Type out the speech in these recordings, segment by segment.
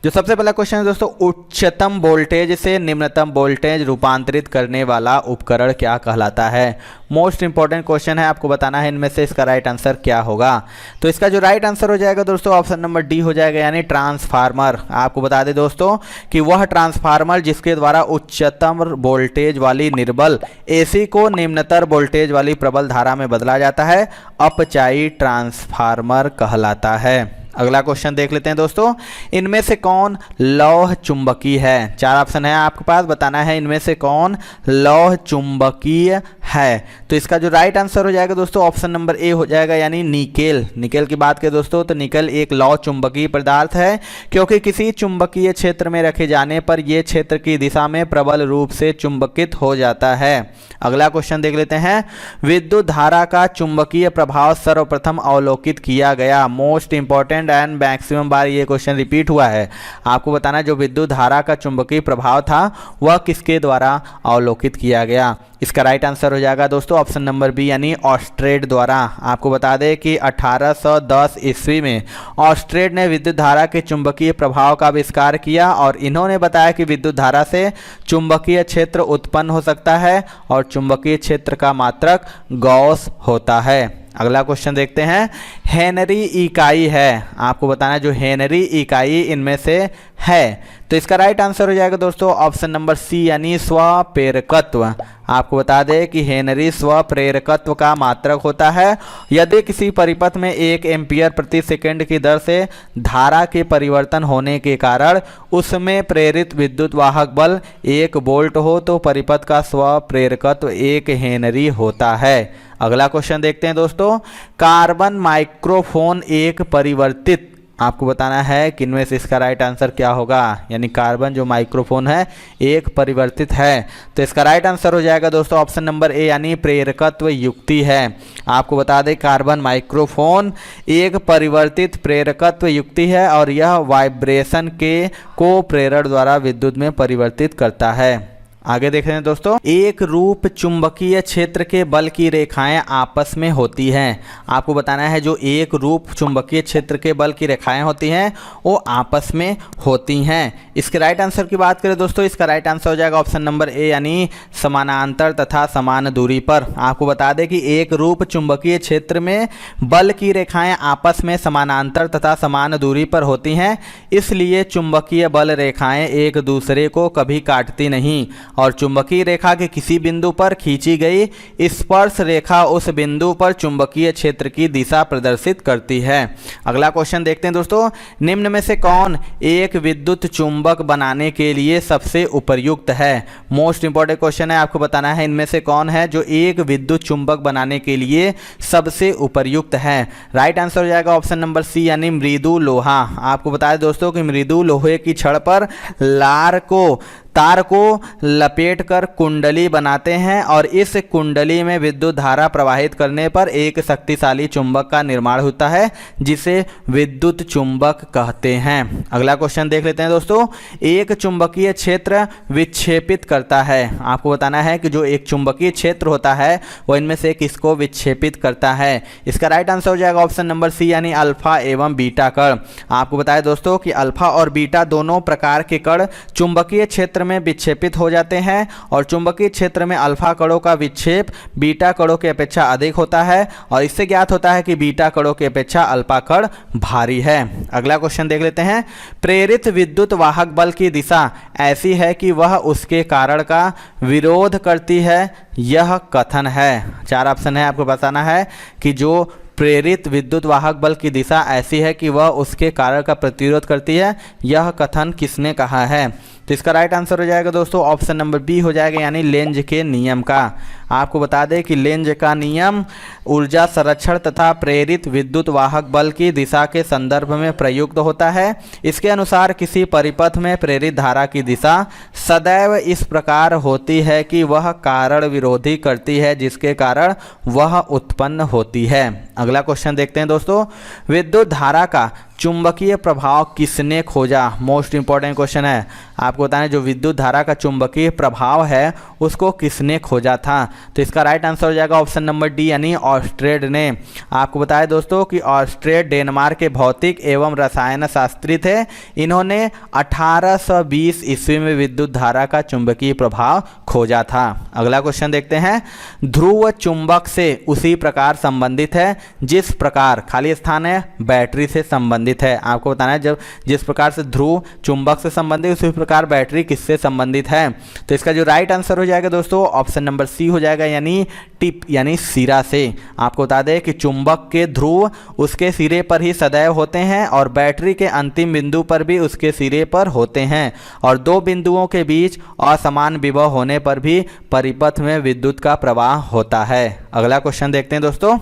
जो सबसे पहला क्वेश्चन है दोस्तों, उच्चतम वोल्टेज से निम्नतम वोल्टेज रूपांतरित करने वाला उपकरण क्या कहलाता है। मोस्ट इंपॉर्टेंट क्वेश्चन है, आपको बताना है इनमें से इसका राइट आंसर क्या होगा। तो इसका जो राइट आंसर हो जाएगा दोस्तों ऑप्शन नंबर डी हो जाएगा, यानी ट्रांसफार्मर। आपको बता दें दोस्तों कि वह ट्रांसफार्मर जिसके द्वारा उच्चतम वोल्टेज वाली निर्बल एसी को निम्नतर वोल्टेज वाली प्रबल धारा में बदला जाता है, अपचायी ट्रांसफार्मर कहलाता है। अगला क्वेश्चन देख लेते हैं दोस्तों, इनमें से कौन लौह चुंबकीय है। चार ऑप्शन है आपके पास, बताना है इनमें से कौन लौह चुंबकीय है। तो इसका जो राइट आंसर हो जाएगा दोस्तों ऑप्शन नंबर ए हो जाएगा, यानी निकेल। निकेल की बात करें दोस्तों तो निकेल एक लौह चुंबकीय पदार्थ है, क्योंकि किसी चुंबकीय क्षेत्र में रखे जाने पर यह क्षेत्र की दिशा में प्रबल रूप से चुंबकित हो जाता है। अगला क्वेश्चन देख लेते हैं, विद्युत धारा का चुंबकीय प्रभाव सर्वप्रथम अवलोकित किया गया। मोस्ट इंपॉर्टेंट एंड मैक्सिमम बार ये क्वेश्चन रिपीट हुआ है। आपको बताना जो विद्युत धारा का चुंबकीय प्रभाव था वह किसके द्वारा अवलोकित किया गया। इसका राइट आंसर हो जाएगा दोस्तों ऑप्शन नंबर बी, यानी ऑस्ट्रेड द्वारा। आपको बता दें कि 1810 ईस्वी में ऑस्ट्रेड ने विद्युत धारा के चुंबकीय प्रभाव का आविष्कार किया और इन्होंने बताया कि विद्युत धारा से चुंबकीय क्षेत्र उत्पन्न हो सकता है और चुंबकीय क्षेत्र का मात्रक गॉस होता है। अगला क्वेश्चन देखते हैं, हेनरी इकाई है। आपको बताना जो हेनरी इकाई इनमें से है। तो इसका राइट आंसर हो जाएगा दोस्तों ऑप्शन नंबर सी, यानी स्वप्रेरकत्व। आपको बता दें कि हेनरी स्वप्रेरकत्व का मात्रक होता है यदि किसी परिपथ में 1 एम्पीयर प्रति सेकंड की दर से धारा के परिवर्तन होने के कारण उसमें प्रेरित विद्युत वाहक बल 1 वोल्ट हो तो परिपथ का स्वप्रेरकत्व 1 हेनरी होता है। अगला क्वेश्चन देखते हैं दोस्तों, कार्बन माइक्रोफोन एक परिवर्तित। आपको बताना है कि इनमें से इसका राइट आंसर क्या होगा, यानी कार्बन जो माइक्रोफोन है एक परिवर्तित है। तो इसका राइट आंसर हो जाएगा दोस्तों ऑप्शन नंबर ए, यानी प्रेरकत्व युक्ति है। आपको बता दें कार्बन माइक्रोफोन एक परिवर्तित प्रेरकत्व युक्ति है और यह वाइब्रेशन के को प्रेरण द्वारा विद्युत में परिवर्तित करता है। आगे देख रहे हैं दोस्तों, एक रूप चुंबकीय क्षेत्र के बल की रेखाएं आपस में होती हैं। आपको बताना है जो एक रूप चुंबकीय क्षेत्र के बल की रेखाएं होती हैं वो आपस में होती हैं। इसके राइट आंसर की बात करें दोस्तों, इसका राइट आंसर हो जाएगा ऑप्शन नंबर ए, यानी समानांतर तथा समान दूरी पर। आपको बता दें कि एक रूप चुंबकीय क्षेत्र में बल की रेखाएं आपस में समानांतर तथा समान दूरी पर होती हैं, इसलिए चुंबकीय बल रेखाएं एक दूसरे को कभी काटती नहीं और चुंबकीय रेखा के किसी बिंदु पर खींची गई स्पर्श रेखा उस बिंदु पर चुंबकीय क्षेत्र की दिशा प्रदर्शित करती है। अगला क्वेश्चन देखते हैं दोस्तों, निम्न में से कौन एक विद्युत चुंबक बनाने के लिए सबसे उपयुक्त है। मोस्ट इंपॉर्टेंट क्वेश्चन है, आपको बताना है इनमें से कौन है जो एक विद्युत चुंबक बनाने के लिए सबसे उपयुक्त है। राइट आंसर हो जाएगा ऑप्शन नंबर सी, यानी मृदु लोहा। आपको बता दें दोस्तों कि मृदु लोहे की छड़ पर तार को लपेटकर कुंडली बनाते हैं और इस कुंडली में विद्युत धारा प्रवाहित करने पर एक शक्तिशाली चुंबक का निर्माण होता है जिसे विद्युत चुंबक कहते हैं। अगला क्वेश्चन देख लेते हैं दोस्तों, एक चुंबकीय क्षेत्र विक्षेपित करता है। आपको बताना है कि जो एक चुंबकीय क्षेत्र होता है वो इनमें से किसको विक्षेपित करता है। इसका राइट आंसर हो जाएगा ऑप्शन नंबर सी, यानी अल्फा एवं बीटा कण। आपको बताया दोस्तों कि अल्फा और बीटा दोनों प्रकार के कण चुंबकीय क्षेत्र में विक्षेपित हो जाते हैं और चुंबकीय क्षेत्र में अल्फा कणों का विक्षेप बीटा कणों की अपेक्षा अधिक होता है और इससे ज्ञात होता है कि बीटा कणों की अपेक्षा अल्फा कण भारी है। अगला क्वेश्चन देख लेते हैं, प्रेरित विद्युत वाहक बल की दिशा ऐसी है कि वह उसके कारण का विरोध करती है, यह कथन है। चार ऑप्शन है, आपको बताना है कि जो प्रेरित विद्युत वाहक बल की दिशा ऐसी है कि वह उसके कारण का प्रतिरोध करती है, यह कथन किसने कहा है। तो इसका राइट आंसर हो जाएगा दोस्तों ऑप्शन नंबर बी हो जाएगा, यानी लेंज के नियम का। आपको बता दें कि लेंज का नियम ऊर्जा संरक्षण तथा प्रेरित विद्युत वाहक बल की दिशा के संदर्भ में प्रयुक्त होता है। इसके अनुसार किसी परिपथ में प्रेरित धारा की दिशा सदैव इस प्रकार होती है कि वह कारण विरोधी करती है जिसके कारण वह उत्पन्न होती है। अगला क्वेश्चन देखते हैं दोस्तों, विद्युत धारा का चुंबकीय प्रभाव किसने खोजा। मोस्ट इंपॉर्टेंट क्वेश्चन है, आपको बताना है जो विद्युत धारा का चुंबकीय प्रभाव है उसको किसने खोजा था। तो इसका राइट आंसर हो जाएगा ऑप्शन नंबर डी यानी ऑस्ट्रेड ने। आपको बताया दोस्तों कि ऑस्ट्रेड डेनमार्क के भौतिक एवं रसायन शास्त्री थे। इन्होंने 1820 ईस्वी में विद्युत धारा का चुंबकीय प्रभाव खोजा था। अगला क्वेश्चन देखते हैं, ध्रुव चुंबक से उसी प्रकार संबंधित है जिस प्रकार, खाली स्थान है, बैटरी से संबंधित है। आपको बताना है जब जिस प्रकार से ध्रुव चुंबक से संबंधित उसी प्रकार बैटरी किससे संबंधित है। तो इसका जो राइट आंसर हो जाएगा दोस्तों ऑप्शन नंबर सी हो जाएगा यानी टिप यानी सिरा से। आपको बता दें कि चुंबक के ध्रुव उसके सिरे पर ही सदैव होते हैं और बैटरी के अंतिम बिंदु पर भी उसके सिरे पर होते हैं और दो बिंदुओं के बीच असमान विभव होने पर भी परिपथ में विद्युत का प्रवाह होता है। अगला क्वेश्चन देखते हैं दोस्तों,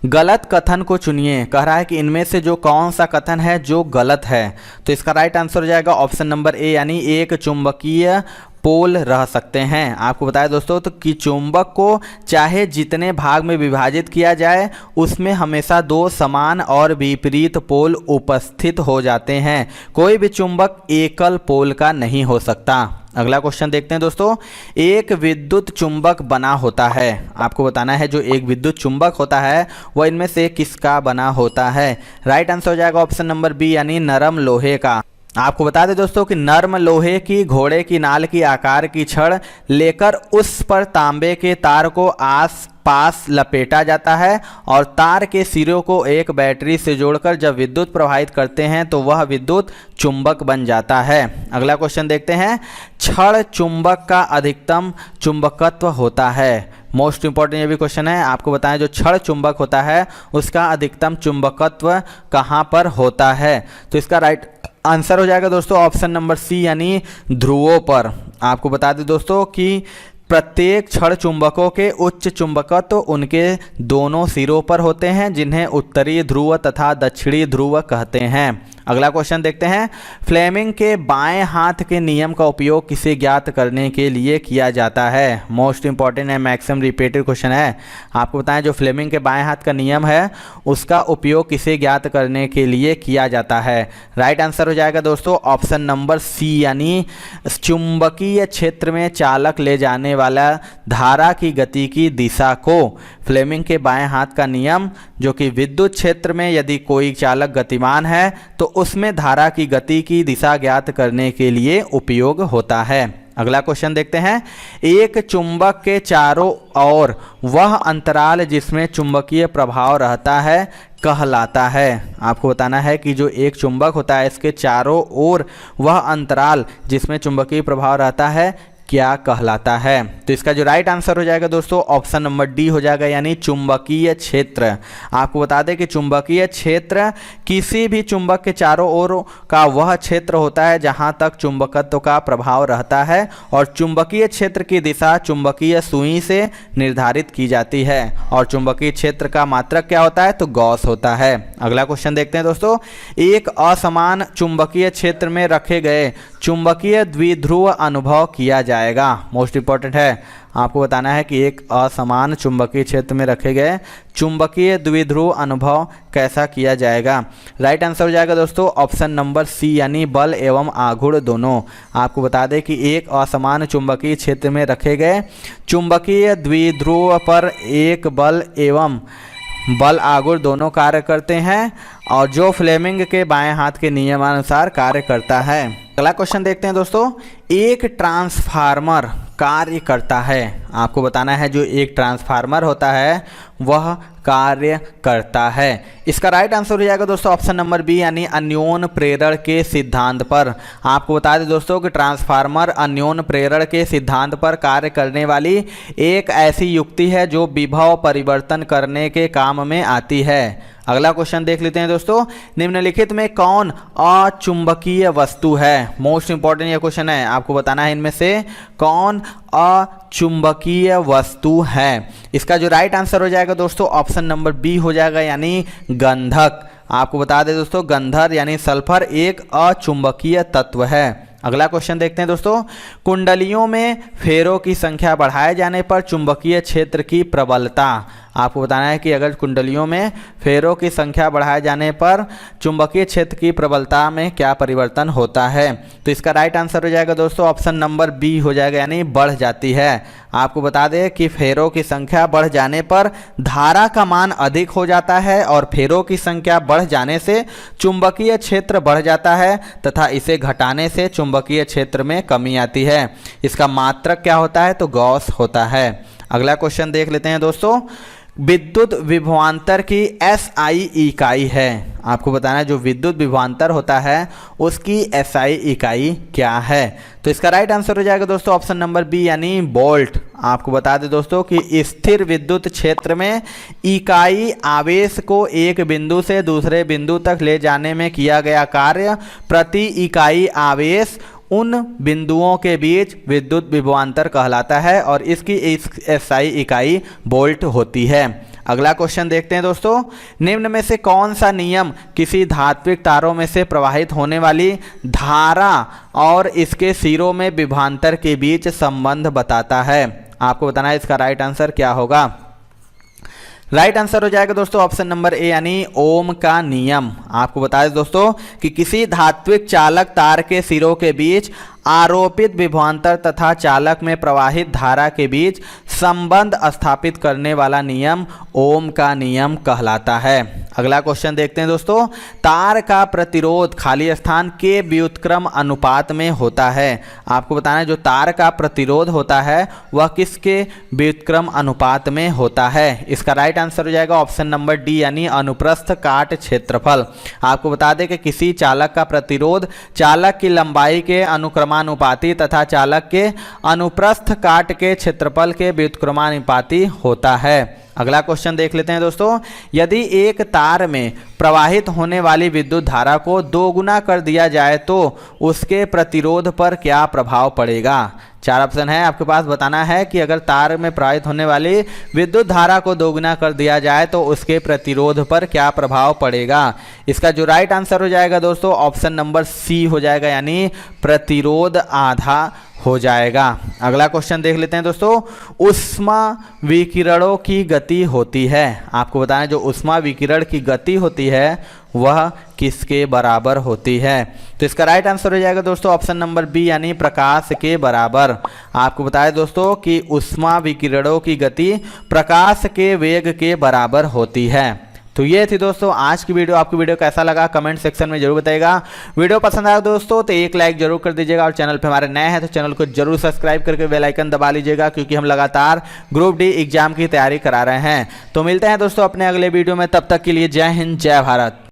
गलत कथन को चुनिए। कह रहा है कि इनमें से जो कौन सा कथन है जो गलत है। तो इसका राइट आंसर हो जाएगा ऑप्शन नंबर ए यानी एक चुंबकीय पोल रह सकते हैं। आपको बताया दोस्तों तो कि चुंबक को चाहे जितने भाग में विभाजित किया जाए उसमें हमेशा दो समान और विपरीत पोल उपस्थित हो जाते हैं। कोई भी चुंबक एकल पोल का नहीं हो सकता। अगला क्वेश्चन देखते हैं दोस्तों, एक विद्युत चुंबक बना होता है। आपको बताना है जो एक विद्युत चुंबक होता है वह इनमें से किसका बना होता है। राइट आंसर हो जाएगा ऑप्शन नंबर बी यानी नरम लोहे का। आपको बता दें दोस्तों कि नर्म लोहे की घोड़े की नाल की आकार की छड़ लेकर उस पर तांबे के तार को आस पास लपेटा जाता है और तार के सिरों को एक बैटरी से जोड़कर जब विद्युत प्रवाहित करते हैं तो वह विद्युत चुंबक बन जाता है। अगला क्वेश्चन देखते हैं, छड़ चुंबक का अधिकतम चुंबकत्व होता है। मोस्ट इंपॉर्टेंट ये भी क्वेश्चन है। आपको बताएं जो छड़ चुंबक होता है उसका अधिकतम चुंबकत्व कहाँ पर होता है। तो इसका राइट आंसर हो जाएगा दोस्तों ऑप्शन नंबर सी यानी ध्रुवों पर। आपको बता दें दोस्तों कि प्रत्येक छड़ चुंबकों के उच्च चुंबकत्व उनके दोनों सिरों पर होते हैं जिन्हें उत्तरी ध्रुव तथा दक्षिणी ध्रुव कहते हैं। अगला क्वेश्चन देखते हैं, फ्लेमिंग के बाएं हाथ के नियम का उपयोग किसे ज्ञात करने के लिए किया जाता है। मोस्ट इंपॉर्टेंट है, मैक्सिमम रिपीटेड क्वेश्चन है। आपको बताएं जो फ्लेमिंग के बाएं हाथ का नियम है उसका उपयोग किसे ज्ञात करने के लिए किया जाता है। राइट आंसर हो जाएगा दोस्तों ऑप्शन नंबर सी यानी चुंबकीय क्षेत्र में चालक ले जाने वाला धारा की गति की दिशा को। फ्लेमिंग के बाएं हाथ का नियम जो कि विद्युत क्षेत्र में यदि कोई चालक गतिमान है तो उसमें धारा की गति की दिशा ज्ञात करने के लिए उपयोग होता है। अगला क्वेश्चन देखते हैं, एक चुंबक के चारों ओर वह अंतराल जिसमें चुंबकीय प्रभाव रहता है कहलाता है। आपको बताना है कि जो एक चुंबक होता है इसके चारों ओर वह अंतराल जिसमें चुंबकीय प्रभाव रहता है क्या कहलाता है। तो इसका जो राइट आंसर हो जाएगा दोस्तों ऑप्शन नंबर डी हो जाएगा यानी चुंबकीय क्षेत्र। आपको बता दें कि चुंबकीय क्षेत्र किसी भी चुंबक के चारों ओर का वह क्षेत्र होता है जहां तक चुंबकत्व का प्रभाव रहता है और चुंबकीय क्षेत्र की दिशा चुंबकीय सुई से निर्धारित की जाती है और चुंबकीय क्षेत्र का मात्रक क्या होता है तो गॉस होता है। अगला क्वेश्चन देखते हैं दोस्तों, एक असमान चुंबकीय क्षेत्र में रखे गए चुंबकीय द्विध्रुव अनुभव किया जाएगा। मोस्ट इंपॉर्टेंट है, आपको बताना है कि एक असमान चुंबकीय क्षेत्र में रखे गए चुंबकीय द्विध्रुव अनुभव कैसा किया जाएगा। राइट आंसर हो जाएगा दोस्तों ऑप्शन नंबर सी यानी बल एवं आघूर्ण दोनों। आपको बता दें कि एक असमान चुंबकीय क्षेत्र में रखे गए चुंबकीय द्विध्रुव पर एक बल एवं बल आघूर्ण दोनों कार्य करते हैं और जो फ्लेमिंग के बाएं हाथ के नियमानुसार कार्य करता है। अगला क्वेश्चन देखते हैं दोस्तों, एक ट्रांसफार्मर कार्य करता है। आपको बताना है जो एक ट्रांसफार्मर होता है वह कार्य करता है। इसका राइट आंसर हो जाएगा दोस्तों ऑप्शन नंबर बी यानी अन्योन प्रेरण के सिद्धांत पर। आपको बता दें दोस्तों कि ट्रांसफार्मर अन्योन प्रेरण के सिद्धांत पर कार्य करने वाली एक ऐसी युक्ति है जो विभव परिवर्तन करने के काम में आती है। अगला क्वेश्चन देख लेते हैं दोस्तों, निम्नलिखित में कौन अचुंबकीय वस्तु है। मोस्ट इंपॉर्टेंट ये क्वेश्चन है। आपको बताना है इनमें से कौन अचुंबकीय वस्तु है। इसका जो राइट आंसर हो जाएगा दोस्तों ऑप्शन नंबर बी हो जाएगा यानी गंधक। आपको बता दें दोस्तों गंधक यानी सल्फर एक अचुंबकीय तत्व है। अगला क्वेश्चन देखते हैं दोस्तों, कुंडलियों में फेरों की संख्या बढ़ाए जाने पर चुंबकीय क्षेत्र की प्रबलता। आपको बताना है कि अगर कुंडलियों में फेरों की संख्या बढ़ाए जाने पर चुंबकीय क्षेत्र की प्रबलता में क्या परिवर्तन होता है। तो इसका राइट आंसर हो जाएगा दोस्तों ऑप्शन नंबर बी हो जाएगा, यानी बढ़ जाती है। आपको बता दें कि फेरों की संख्या बढ़ जाने पर धारा का मान अधिक हो जाता है और फेरों की संख्या बढ़ जाने से चुंबकीय क्षेत्र बढ़ जाता है तथा इसे घटाने से चुंबकीय क्षेत्र में कमी आती है। इसका मात्रक क्या होता है, तो गॉस होता है। अगला क्वेश्चन देख लेते हैं दोस्तों। विद्युत विभवांतर की SI इकाई है। आपको बताना है जो विद्युत विभवांतर होता है उसकी SI इकाई क्या है। तो इसका राइट आंसर हो जाएगा दोस्तों ऑप्शन नंबर बी, यानी वोल्ट। आपको बता दें दोस्तों कि स्थिर विद्युत क्षेत्र में इकाई आवेश को एक बिंदु से दूसरे बिंदु तक ले जाने में किया गया कार्य प्रति इकाई आवेश उन बिंदुओं के बीच विद्युत विभवांतर कहलाता है और इसकी SI इकाई वोल्ट होती है। अगला क्वेश्चन देखते हैं दोस्तों। निम्न में से कौन सा नियम किसी धात्विक तारों में से प्रवाहित होने वाली धारा और इसके सिरों में विभवांतर के बीच संबंध बताता है। आपको बताना है इसका राइट आंसर क्या होगा। राइट आंसर हो जाएगा दोस्तों ऑप्शन नंबर ए, यानी ओम का नियम। आपको बता दें दोस्तों कि किसी धात्विक चालक तार के सिरों के बीच आरोपित विभवांतर तथा चालक में प्रवाहित धारा के बीच संबंध स्थापित करने वाला नियम ओम का नियम कहलाता है। अगला क्वेश्चन देखते हैं दोस्तों। तार का प्रतिरोध खाली स्थान के व्युत्क्रम अनुपात में होता है। आपको बताना है जो तार का प्रतिरोध होता है वह किसके व्युत्क्रम अनुपात में होता है। इसका राइट आंसर हो जाएगा ऑप्शन नंबर डी, यानी अनुप्रस्थ काट क्षेत्रफल। आपको बता दें कि किसी चालक का प्रतिरोध चालक की लंबाई के अनुक्रमानुपाती तथा चालक के अनुप्रस्थ काट के क्षेत्रफल के व्युत्क्रमानुपाती होता है। अगला क्वेश्चन देख लेते हैं दोस्तों। यदि एक तार में प्रवाहित होने वाली विद्युत धारा को दोगुना कर दिया जाए तो उसके प्रतिरोध पर क्या प्रभाव पड़ेगा। चार ऑप्शन है आपके पास। बताना है कि अगर तार में प्रवाहित होने वाली विद्युत धारा को दोगुना कर दिया जाए तो उसके प्रतिरोध पर क्या प्रभाव पड़ेगा। इसका जो राइट आंसर हो जाएगा दोस्तों ऑप्शन नंबर सी हो जाएगा, यानी प्रतिरोध आधा हो जाएगा। अगला क्वेश्चन देख लेते हैं दोस्तों। ऊष्मा विकिरणों की गति होती है। आपको बताना जो ऊष्मा विकिरण की गति होती है वह किसके बराबर होती है। तो इसका राइट आंसर हो जाएगा दोस्तों ऑप्शन नंबर बी, यानी प्रकाश के बराबर। आपको बताया दोस्तों कि ऊष्मा विकिरणों की गति प्रकाश के वेग के बराबर होती है। तो ये थी दोस्तों आज की वीडियो। आपकी वीडियो कैसा लगा कमेंट सेक्शन में जरूर बताइएगा। वीडियो पसंद आया दोस्तों तो एक लाइक जरूर कर दीजिएगा और चैनल पे हमारे नए हैं तो चैनल को जरूर सब्सक्राइब करके बेल आइकन दबा लीजिएगा, क्योंकि हम लगातार ग्रुप डी एग्जाम की तैयारी करा रहे हैं। तो मिलते हैं दोस्तों अपने अगले वीडियो में, तब तक के लिए जय हिंद जय भारत।